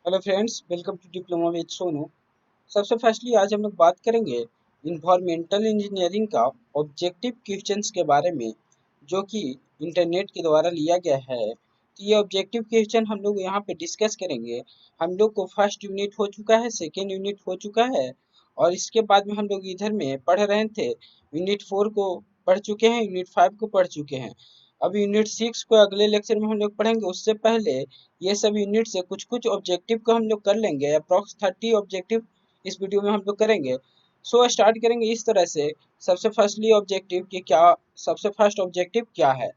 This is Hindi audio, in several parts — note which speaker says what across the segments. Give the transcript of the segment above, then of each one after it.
Speaker 1: Hello friends, welcome to diploma with Sonu. सबसे फर्स्टली आज हम लोग बात करेंगे इन्वायरमेंटल इंजीनियरिंग का ऑब्जेक्टिव क्वेश्चंस के बारे में, जो कि इंटरनेट के द्वारा लिया गया है। तो ये ऑब्जेक्टिव क्वेश्चन हम लोग यहाँ पे डिस्कस करेंगे। हम लोग को फर्स्ट यूनिट हो चुका है, सेकेंड यूनिट हो चुका है, और इसके बाद में हम लोग इधर में पढ़ रहे थे। यूनिट 4 को पढ़ चुके हैं, यूनिट 5 को पढ़ चुके हैं। अब यूनिट 6 को अगले लेक्चर में हम लोग पढ़ेंगे। उससे पहले ये सब यूनिट से कुछ कुछ ऑब्जेक्टिव को हम लोग कर लेंगे। अप्रॉक्स 30 ऑब्जेक्टिव इस वीडियो में हम लोग करेंगे। सो स्टार्ट करेंगे इस तरह से। सबसे फर्स्टली ऑब्जेक्टिव की क्या सबसे फर्स्ट ऑब्जेक्टिव क्या है,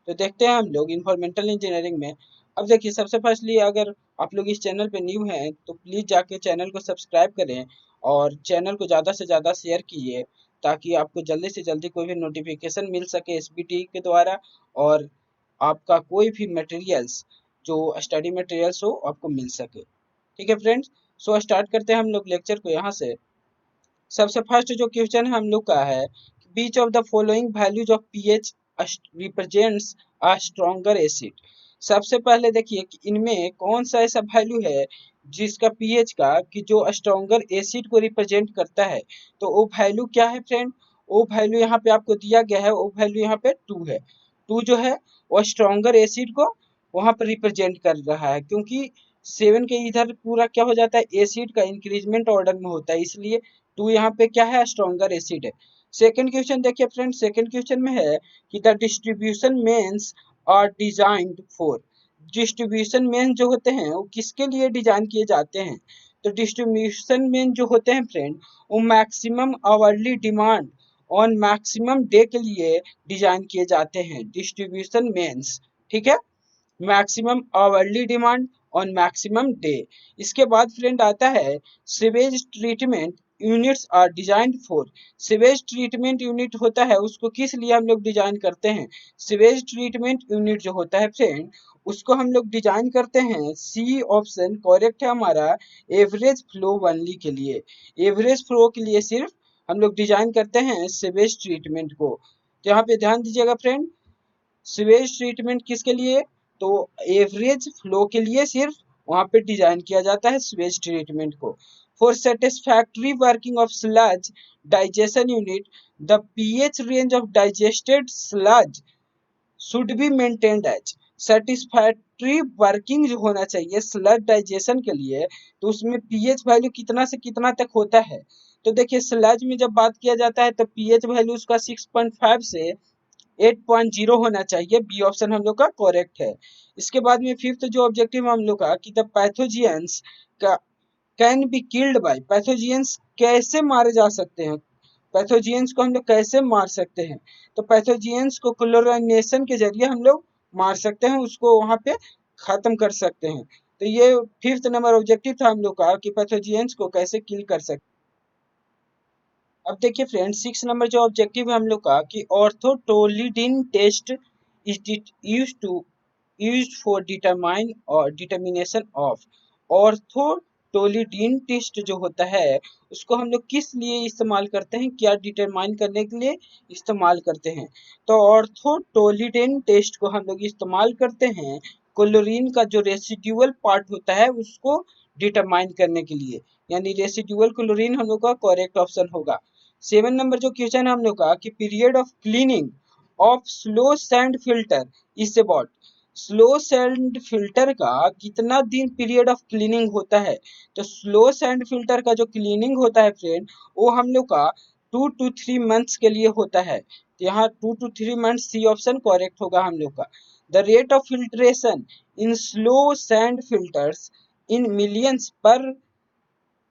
Speaker 1: तो देखते हैं हम लोग इन्वायरमेंटल इंजीनियरिंग में। अब देखिए, सबसे फर्स्टली अगर आप लोग इस चैनल पे न्यू हैं तो प्लीज़ जाके चैनल को सब्सक्राइब करें और चैनल को ज़्यादा से ज़्यादा शेयर कीजिए, ताकि आपको जल्दी से जल्दी कोई भी नोटिफिकेशन मिल सके एसबीटी के द्वारा, और आपका कोई भी मटेरियल्स जो स्टडी मटेरियल्स हो आपको मिल सके। ठीक है फ्रेंड्स, सो स्टार्ट करते हैं हम लोग लेक्चर को यहाँ से। सबसे फर्स्ट जो क्वेश्चन हम लोग का है, which of the following values of pH represents a stronger acid. सबसे पहले देखिए कि इनमें कौन सा ऐसा वैल्यू है जिसका पीएच का कि जो स्ट्रॉन्गर एसिड को रिप्रेजेंट करता है। तो वो वैल्यू क्या है फ्रेंड? वो वैल्यू यहाँ पे आपको दिया गया है, वो वैल्यू यहाँ पे 2 है। 2 जो है वो स्ट्रॉन्गर एसिड को वहाँ पर रिप्रेजेंट कर रहा है, क्योंकि 7 के इधर पूरा क्या हो जाता है, एसिड का इंक्रीजमेंट ऑर्डर में होता है, इसलिए 2 यहाँ पे क्या है, स्ट्रॉन्गर एसिड है। सेकंड क्वेश्चन देखिए फ्रेंड, सेकंड क्वेश्चन में है कि the distribution mains are designed for. Distribution main जो होते हैं वो किसके लिए डिजाइन किए जाते हैं? तो डिस्ट्रीब्यूशन मेन जो होते हैं फ्रेंड, वो maximum hourly demand on maximum day के लिए डिजाइन किए जाते हैं, डिस्ट्रीब्यूशन मेन्स। ठीक है, maximum hourly demand on maximum day. इसके बाद फ्रेंड आता है sewage treatment units are design for. Sewage treatment unit होता है, उसको किस लिए हम लोग डिजाइन करते हैं? सीवेज ट्रीटमेंट यूनिट जो होता है फ्रेंड, उसको हम लोग डिजाइन करते हैं, सी ऑप्शन करेक्ट है हमारा, एवरेज फ्लो ओनली के लिए। एवरेज फ्लो के लिए सिर्फ हम लोग डिजाइन करते हैं सीवेज ट्रीटमेंट को। तो यहाँ पे ध्यान दीजिएगा फ्रेंड, सीवेज ट्रीटमेंट किसके लिए? तो एवरेज फ्लो के लिए सिर्फ वहां पे डिजाइन किया जाता है सीवेज ट्रीटमेंट को। For satisfactory working of sludge digestion unit, the pH range of digested sludge should be maintained as. Satisfactory working जो होना चाहिए स्लज डाइजेशन के लिए, तो उसमें पीएच वैल्यू कितना से कितना तक होता है? तो देखिए, स्लज में जब बात किया जाता है तो पीएच वैल्यू उसका 6.5 से 8.0 होना चाहिए। बी ऑप्शन हम लोग का करेक्ट है। इसके बाद में फिफ्थ जो ऑब्जेक्टिव हम लोग का कि द पैथोजियंस का कैन बी किल्ड बाय। पैथोजियंस कैसे मारे जा सकते हैं? पैथोजियंस को हम लोग कैसे मार सकते हैं? तो पैथोजियंस को क्लोरिनेशन के जरिए हम लोग मार सकते हैं, उसको वहां पे खत्म कर सकते हैं। तो ये फिफ्थ नंबर ऑब्जेक्टिव था हम लोग का कि पैथोजियंस को कैसे किल कर सकते हैं। अब देखिए फ्रेंड, 6 नंबर जो ऑब्जेक्टिव है हम लोग का कि orthotolidine test is used for determine और डिटर्मिनेशन ऑफ। ऑर्थोटोलिडिन टेस्ट जो होता है उसको हम लोग किस लिए इस्तेमाल करते हैं, क्या डिटरमाइन करने के लिए इस्तेमाल करते हैं? तो ऑर्थोटोलिडिन टेस्ट को हम लोग इस्तेमाल करते हैं क्लोरीन का जो रेसिड्यूअल पार्ट होता है उसको डिटरमाइन करने के लिए, यानी रेसिड्यूअल क्लोरीन हम लोग का करेक्ट ऑप्शन होगा। 7 नंबर जो क्वेश्चन है हम लोग का कि period of cleaning of slow sand filter is about. Slow sand filter का कितना दिन पीरियड ऑफ क्लीनिंग होता है? तो स्लो सैंड फिल्टर का जो क्लीनिंग होता है फ्रेंड, वो हम लोग का 2 to 3 मंथ्स के लिए होता है। तो यहाँ 2 to 3 months C option correct होगा हम लोग का। The rate of filtration in slow sand filters in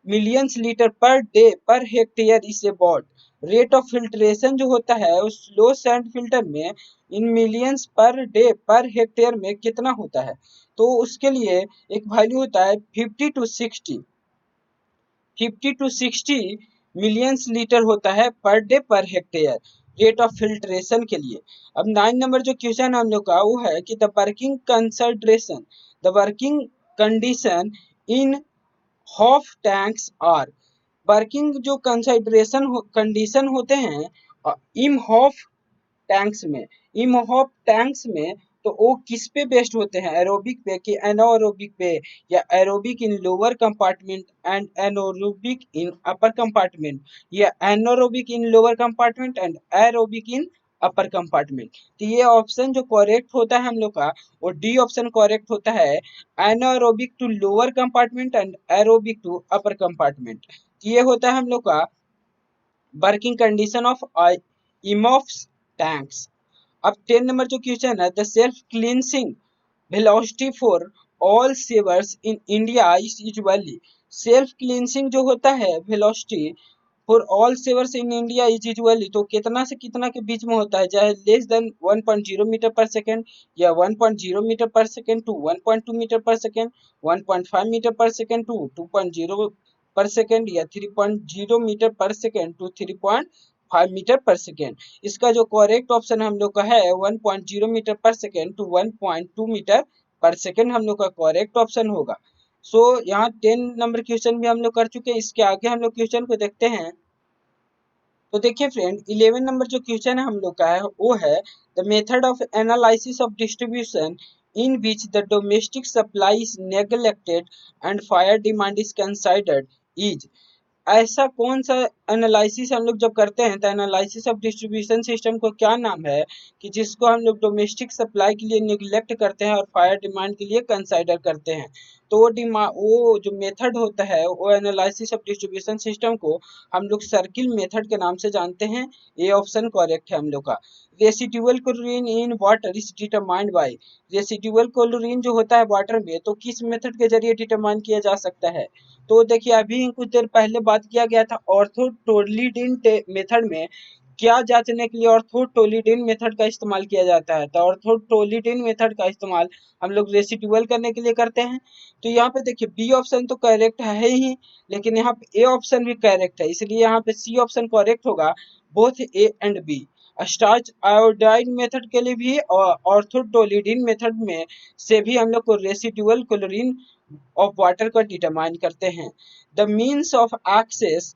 Speaker 1: millions litre per day per hectare is about. Rate of filtration जो होता है उस लो सैंड फिल्टर में in millions per day per hectare में कितना होता है? तो उसके लिए एक वैल्यू होता है 50 to 60 मिलियंस लीटर होता है पर day per hectare, rate of filtration के लिए। अब 9 नंबर जो क्वेश्चन हम लोग का वो है कि the working concentration, the working condition in hoff tanks are. Working जो कंसंट्रेशन कंडीशन होते हैं इम हॉफ टैंक्स में, इम हॉफ टैंक्स में तो वो किस पे बेस्ड होते हैं, एरोबिक पे कि एनारोबिक पे, या aerobic in lower compartment and anaerobic in upper compartment, या anaerobic in lower compartment and aerobic in upper compartment. तो ये ऑप्शन जो करेक्ट होता है हम लोग का, वो डी ऑप्शन करेक्ट होता है, anaerobic to lower compartment and aerobic to upper compartment. ये होता है हम लोग का working condition of Imhoff tanks. अब 10 नंबर जो क्वेश्चन है, the self cleansing velocity for all sewers in India is usually, self cleansing जो होता है velocity for all sewers in India is usually, तो कितना से कितना के बीच में होता है, चाहे लेस देन 1.0 मीटर पर सेकेंड, या 1.0 मीटर पर सेकेंड टू 1.2 मीटर पर सेकेंड, 1.5 मीटर पर सेकेंड टू 2.0 पर सेकेंड, या 3.0 मीटर पर सेकेंड टू 3.5 मीटर पर सेकेंड। इसका जो करेक्ट ऑप्शन हम लोग का है 1.0 मीटर पर सेकेंड टू 1.2 मीटर पर सेकेंड हम लोग का करेक्ट ऑप्शन होगा। सो यहाँ 10 नंबर क्वेश्चन भी हम लोग कर चुके हैं। इसके आगे हम लोग क्वेश्चन को देखते हैं। तो देखिए फ्रेंड, 11 नंबर जो क्वेश्चन है हम लोग का है, वो है the method of analysis of distribution in which the domestic supply is neglected and fire demand is considered is. ऐसा कौन सा एनालिसिस हम लोग जब करते हैं, तो एनालिसिस ऑफ डिस्ट्रीब्यूशन सिस्टम को क्या नाम है कि जिसको हम लोग डोमेस्टिक सप्लाई के लिए निग्लेक्ट करते हैं और फायर डिमांड के लिए कंसाइडर करते हैं। तो वो जो मेथड होता है, वो एनालिसिस ऑफ डिस्ट्रीब्यूशन सिस्टम को हम लोग सर्किल मेथड के नाम से जानते हैं। ये ऑप्शन करेक्ट है हम लोग का। Residual chlorine in water is determined by, residual chlorine जो होता है वाटर में, तो किस मेथड के जरिए डिटरमाइन किया जा सकता है। तो देखिए, अभी कुछ देर पहले बात किया गया था ऑर्थोटोलिडिन मेथड में क्या जांचने के लिए ऑर्थोटोलिडिन मेथड का इस्तेमाल किया जाता है। तो ऑर्थोटोलिडिन मेथड का इस्तेमाल हम लोग रेसिडुअल करने के लिए करते हैं। तो यहाँ पे देखिए, बी ऑप्शन तो करेक्ट है ही, लेकिन यहाँ पे ए ऑप्शन भी करेक्ट है, इसलिए यहाँ पे सी ऑप्शन करेक्ट होगा, both A and B. Starch iodide method के लिए भी और ऑर्थोटोलिडिन मेथड में से भी हम लोग को रेसिडुअल क्लोरीन ऑफ वाटर को डिटरमाइन करते हैं। The means of access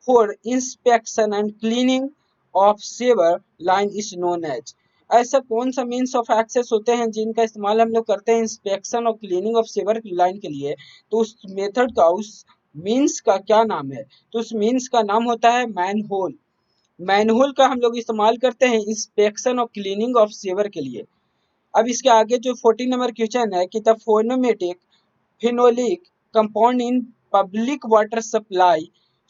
Speaker 1: for inspection and cleaning of sewer line is known as. ऐसा कौन सा मीन्स ऑफ एक्सेस होते हैं जिनका इस्तेमाल हम लोग करते हैं इंस्पेक्शन और क्लीनिंग ऑफ सेवर लाइन के लिए, तो उस मेथड का, उस मीन्स का क्या नाम है। तो उस मीन्स का नाम होता है मैनहोल। मैनहोल का हम लोग इस्तेमाल करते हैं इंस्पेक्शन और क्लीनिंग ऑफ सेवर के लिए। अब इसके आगे जो 14 नंबर क्वेश्चन है कि the फोनोमेटिक phenolic compound in public water supply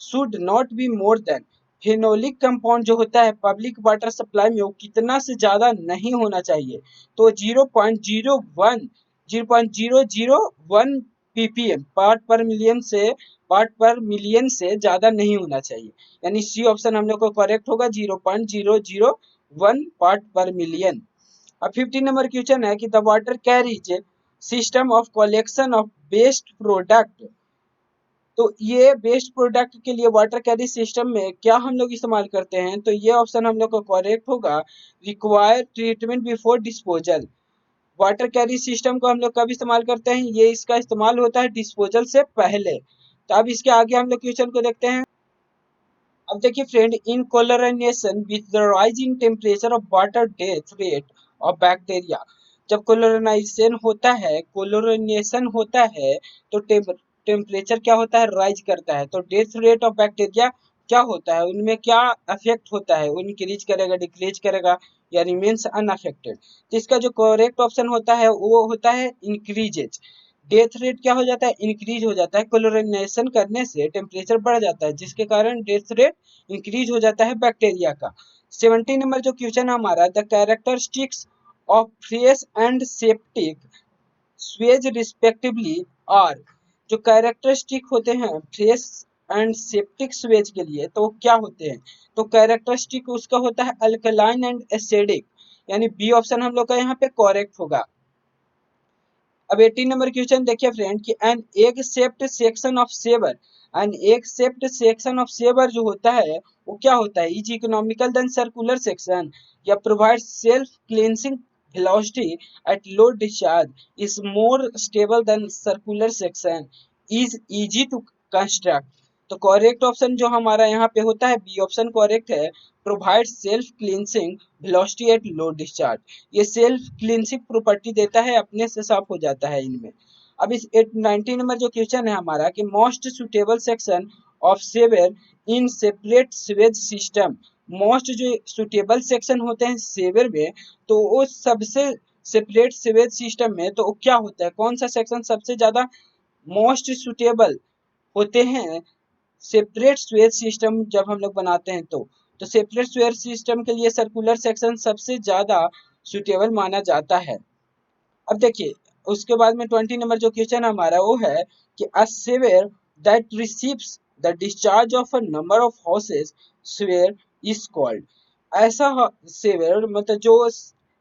Speaker 1: should not be more than, phenolic compound जो होता है पब्लिक वाटर सप्लाई में, वो कितना से ज्यादा नहीं होना चाहिए। तो 0.001 ppm पार्ट पर मिलियन से ज्यादा नहीं होना चाहिए, यानी सी ऑप्शन हम लोग को करेक्ट होगा, 0.001 पार्ट पर मिलियन। अब 15 नंबर क्वेश्चन है कि the water carriage system of collection of waste product. तो ये वेस्ट प्रोडक्ट के लिए वाटर कैरी सिस्टम में क्या हम लोग इस्तेमाल करते हैं, तो ये ऑप्शन हम लोग का करेक्ट होगा, require treatment before disposal. Water carry system को हम लोग कब इस्तेमाल करते हैं, ये इसका इस्तेमाल होता है डिस्पोजल से पहले। तो अब इसके आगे हम लोग क्वेश्चन को देखते हैं। अब देखिए friend, in chlorination with the rising temperature of water death rate of bacteria. जब कोलोराइजेशन होता है तो टेम्परेचर क्या होता है, राइज करता है। तो डेथ रेट ऑफ बैक्टीरिया क्या होता है, उनमें क्या अफेक्ट होता है, वो इंक्रीज करेगा, डिक्रीज करेगा, या रिमेन्स अनअफेक्टेड। तो इसका जो करेक्ट ऑप्शन होता है वो होता है इंक्रीजेज। डेथ रेट क्या हो जाता है, इंक्रीज हो जाता है। क्लोरिनेशन करने से टेम्परेचर बढ़ जाता है, जिसके कारण डेथ रेट इंक्रीज हो जाता है बैक्टीरिया का। 17 नंबर जो क्वेश्चन हमारा, the characteristics of fresh and septic sewage respectively are. जो कैरेक्टरिस्टिक होते हैं फ्रेश एंड सेप्टिक स्वेज के लिए, तो क्या होते हैं, तो कैरेक्टरिस्टिक उसका होता है अल्कलाइन एंड एसिडिक, यानी बी ऑप्शन हम लोग का यहाँ पे करेक्ट होगा। अब 18 नंबर क्वेश्चन देखिए फ्रेंड कि an egg shaped section of sewer, an egg shaped section of sewer जो होता है वो क्या होता है, is economical than circular section, या provide self cleansing velocity at low discharge, is more stable than circular section, is easy to construct। तो करेक्ट ऑप्शन जो हमारा यहाँ पे होता है बी ऑप्शन करेक्ट है। Provide self cleansing velocity at low discharge, ये सेल्फ क्लींसिंग प्रॉपर्टी देता है, अपने से साफ हो जाता है इनमें। अब इस 19 नंबर जो क्वेश्चन है हमारा कि most suitable section of sewer in separate sewage system, most जो सुटेबल सेक्शन होते हैं सेवर में, तो वो सबसे सेपरेट सीवेज सिस्टम में तो क्या होता है, कौन सा सेक्शन सबसे ज्यादा मोस्ट सुटेबल होते हैं सेपरेट स्वेज सिस्टम जब हम लोग बनाते हैं तो सेपरेट स्वेज सिस्टम के लिए सर्कुलर सेक्शन सबसे ज्यादा सुटेबल माना जाता है। अब देखिए उसके बाद में 20 नंबर जो क्वेश्चन हमारा वो है कि a sewer that receives the discharge of a number of houses sewer is called, ऐसा सेवर मतलब जो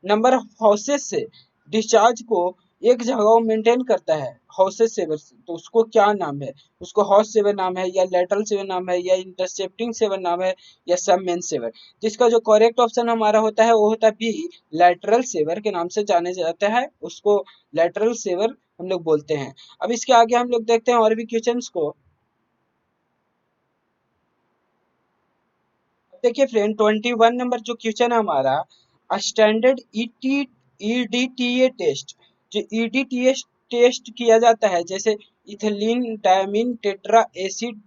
Speaker 1: नंबर ऑफ हाउसेस से डिस्चार्ज को एक जगह मेंटेन करता है हाउसेस सेवर से, तो उसको क्या नाम है, उसको हाउस सेवर नाम है या लेटरल सेवर नाम है या इंटरसेप्टिंग सेवर नाम है या सब मेन सेवर। जिसका जो करेक्ट ऑप्शन हमारा होता है वो होता है बी, लैटरल सेवर के नाम से जाने जाता है उसको, लैटरल सेवर हम लोग बोलते हैं। अब इसके आगे हम लोग देखते हैं और भी क्वेश्चंस को। देखिए फ्रेंड 21 नंबर जो क्वेश्चन है हमारा, स्टैंडर्ड ईडीटीए टेस्ट, जो ईडीटीए टेस्ट किया जाता है जैसे ethylene diamine tetra acid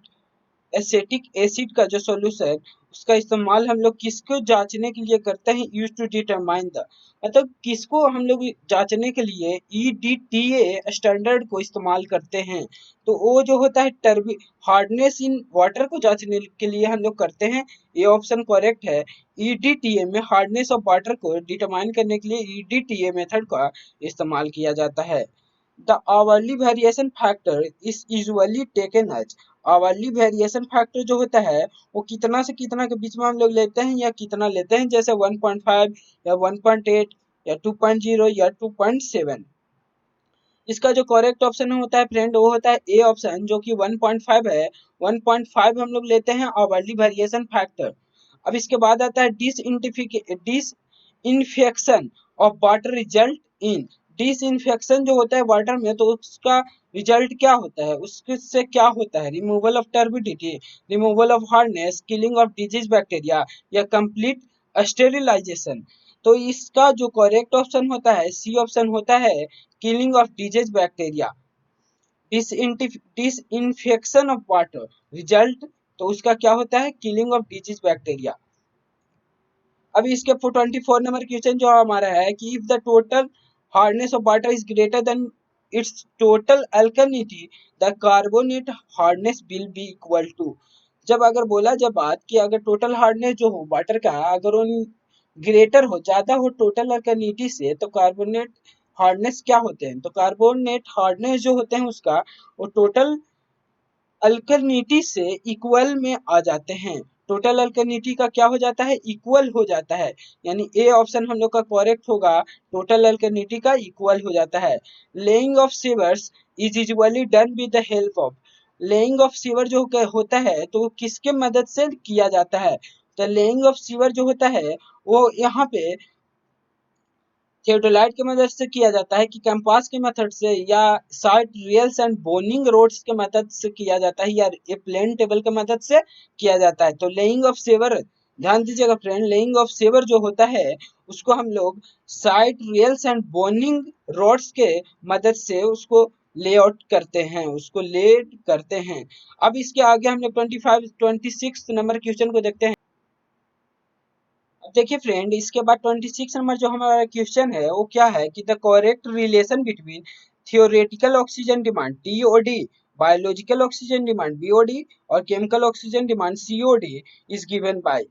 Speaker 1: acetic acid का जो सॉल्यूशन उसका इस्तेमाल हम लोग किसको जांचने के लिए करते हैं, यूज टू डिटरमाइन द, मतलब किसको हम लोग जांचने के लिए ईडीटीए स्टैंडर्ड को इस्तेमाल करते हैं, तो वो जो होता है टर्बी हार्डनेस इन वाटर को जांचने के लिए हम लोग करते हैं। ये ऑप्शन करेक्ट है। ईडीटीए में हार्डनेस ऑफ वाटर को डिटरमाइन करने के लिए ईडीटीए मेथड का इस्तेमाल किया जाता है। The hourly variation factor is usually taken as, hourly variation factor जो होता है वो कितना से कितना के बीच में हम लोग लेते हैं या कितना लेते हैं, जैसे 1.5 या 1.8 या 2.0 या 2.7। इसका जो करेक्ट ऑप्शन होता है फ्रेंड वो होता है ए ऑप्शन जो कि 1.5 है। 1.5 हम लोग लेते हैं आवरली वेरिएशन फैक्टर। अब इसके बाद आता है disinfection of water result in, disinfection जो होता है वाटर में तो उसका रिजल्ट क्या होता है, उससे क्या होता है, removal of turbidity, removal of hardness, killing of disease bacteria या कंप्लीट स्टेरिलाइजेशन। तो इसका जो करेक्ट ऑप्शन होता है सी ऑप्शन होता है, killing of disease bacteria. Disinfection of water result, तो उसका क्या होता है, किलिंग ऑफ डिजीज बैक्टीरिया। अब इसके 24 नंबर क्वेश्चन जो हमारा है कि if the total hardness of water is greater than its total alkalinity the carbonate hardness will be equal to, जब अगर बोला जब बात कि अगर टोटल हार्डनेस जो हो वाटर का अगर वो ग्रेटर हो ज्यादा हो टोटल अल्कलिनिटी से, तो कार्बोनेट हार्डनेस क्या होते हैं, तो कार्बोनेट हार्डनेस जो होते हैं उसका वो टोटल अल्कलिनिटी से इक्वल में आ जाते हैं। टोटल अल्कलिनिटी का क्या हो जाता है, इक्वल हो जाता है, यानी ए ऑप्शन हम लोग का करेक्ट होगा, टोटल अल्कलिनिटी का इक्वल हो जाता है। Laying of sewers is usually done with the help of, laying of sewer जो होता है तो वो किसके मदद से किया जाता है, तो लेइंग ऑफ सीवर जो होता है वो यहाँ पे थियोडोलाइट की मदद से किया जाता है कि कैंपास के मेथड से या side rails and boning rods के मदद से किया जाता है या ए प्लेन टेबल के मदद से किया जाता है। तो लेइंग ऑफ सेवर, ध्यान दीजिएगा फ्रेंड, लेइंग ऑफ सेवर जो होता है उसको हम लोग side rails and boning rods के मदद से उसको लेआउट करते हैं, उसको लेड करते हैं। अब इसके आगे हम लोग 26 नंबर क्वेश्चन को देखते हैं। देखिए फ्रेंड इसके बाद 26 नंबर जो हमारा क्वेश्चन है वो क्या है कि the correct relation between theoretical oxygen demand TOD, biological oxygen demand BOD और chemical oxygen demand COD is given by,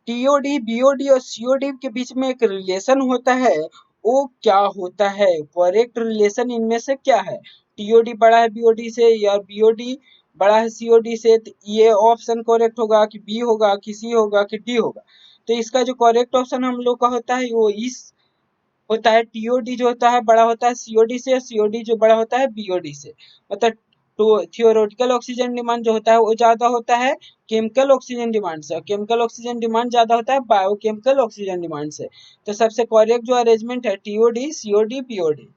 Speaker 1: TOD BOD और सीओडी के बीच में एक रिलेशन होता है, वो क्या होता है, करेक्ट रिलेशन इनमें से क्या है, टीओडी बड़ा है बीओडी से या बीओडी बड़ा है सीओडी से, तो ये ऑप्शन करेक्ट होगा कि बी होगा कि सी होगा कि डी होगा। तो इसका जो करेक्ट ऑप्शन हम लोग का होता है वो इस होता है, टीओडी जो होता है बड़ा होता है सीओडी से, सीओडी जो बड़ा होता है बीओडी से, मतलब तो थियोरेटिकल ऑक्सीजन डिमांड जो होता है वो ज्यादा होता है केमिकल ऑक्सीजन डिमांड से, केमिकल ऑक्सीजन डिमांड ज्यादा होता है बायोकेमिकल ऑक्सीजन डिमांड से। तो सबसे करेक्ट जो अरेंजमेंट है टीओडी सीओडी बीओडी।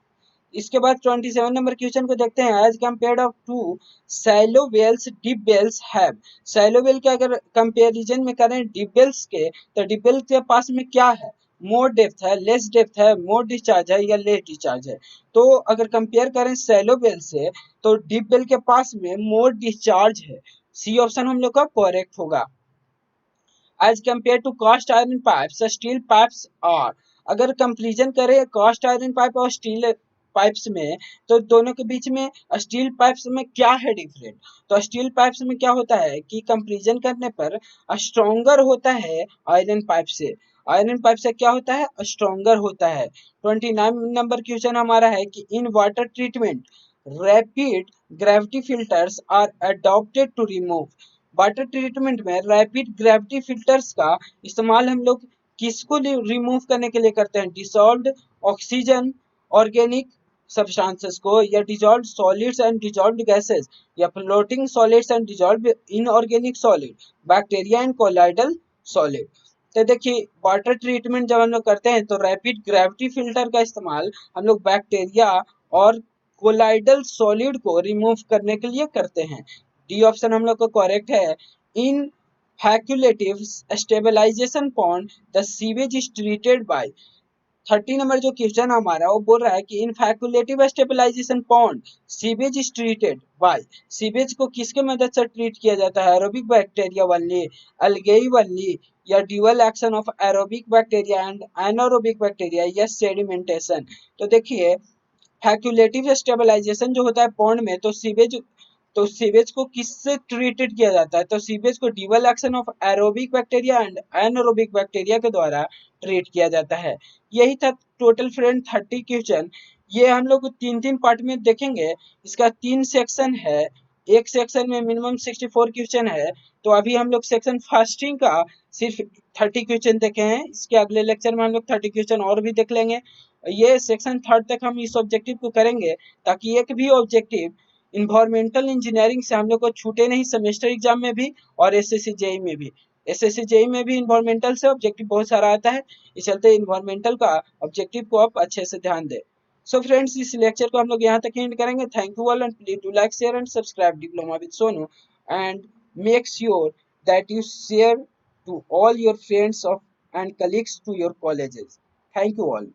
Speaker 1: इसके बाद 27 नंबर क्वेश्चन को देखते हैं। As compared of to shallow wells deep wells have. Shallow well के अगर कंपैरिजन में करें डीप वेल्स के, तो डीप वेल के पास में क्या है, मोर डेप्थ है, लेस डेप्थ है, मोर डिस्चार्ज है या लेस डिस्चार्ज है। तो अगर कंपेयर करें सैलो वेल से, तो डीप वेल के पास में मोर डिस्चार्ज है। सी ऑप्शन हम लोग का करेक्ट होगा। As compare to cast iron pipes steel pipes are. अगर कंपेरिजन करें कास्ट आयरन पाइप और स्टील पाइप्स में, तो दोनों के बीच में स्टील पाइप्स में क्या है डिफरेंट। तो स्टील पाइप्स में क्या होता है कि कंपेरिजन करने पर स्ट्रोंगर होता है आयरन पाइप से। आयरन पाइप से क्या होता है, स्ट्रोंगर होता है। 29 नंबर क्वेश्चन हमारा है कि in water treatment rapid gravity filters are adopted to remove. Water treatment में रैपिड ग्रेविटी फिल्टर्स का इस्तेमाल हम लोग किसको रिमूव करने के लिए करते हैं, डिसॉल्व्ड ऑक्सीजन, ऑर्गेनिक सब्सटेंसेस को, या dissolved solids and dissolved gases, या floating solids and dissolved inorganic solid, bacteria and colloidal solid. तो देखिए वाटर ट्रीटमेंट जब हम लोग करते हैं तो रैपिड ग्रेविटी फिल्टर का इस्तेमाल हम लोग बैक्टीरिया और कोलाइडल सॉलिड को रिमूव करने के लिए करते हैं। डी ऑप्शन हम लोग को करेक्ट है। In facultative stabilization pond the sewage is treated by. 30 number जो क्वेश्चन हमारा वो बोल रहा है कि in facultative stabilization pond sewage is treated by. Sewage को किसके मदद से ट्रीट किया जाता है, एरोबिक बैक्टीरिया वाली, अल्गेई वाली, या dual action of aerobic bacteria and anaerobic bacteria, या सेडिमेंटेशन। तो देखिए फैक्यूलेटिव स्टेबलाइजेशन जो होता है पॉन्ड में, तो सीवेज को किससे ट्रीटेड किया जाता है, तो सीवेज को dual action of aerobic bacteria and anaerobic bacteria के द्वारा ट्रीट किया जाता है। यही था टोटल फ्रेंड 30 क्वेश्चन। ये हम लोग तीन तीन पार्ट में देखेंगे। इसका 3 सेक्शन है, एक सेक्शन में मिनिमम 64 क्वेश्चन है। तो अभी हम लोग सेक्शन फास्टिंग का सिर्फ 30 क्वेश्चन देखे हैं। इसके अगले लेक्चर में हम लोग 30 क्वेश्चन और भी देख लेंगे। ये सेक्शन थर्ड तक हम इस ऑब्जेक्टिव को करेंगे, ताकि एक भी ऑब्जेक्टिव इन्वायरमेंटल इंजीनियरिंग से हम लोग को छूटे नहीं, सेमेस्टर एग्जाम में भी और एसएससी जेई में भी। एसएससी जेई में भी इन्वायरमेंटल से ऑब्जेक्टिव बहुत सारा आता है, इस चलते इन्वायरमेंटल का ऑब्जेक्टिव को आप अच्छे से ध्यान दें। सो फ्रेंड्स इस लेक्चर को हम लोग यहाँ तक एंड करेंगे। Thank you all and please do like share and subscribe diploma with Sonu and make sure that you share to all your friends of and colleagues to your colleges. Thank you all.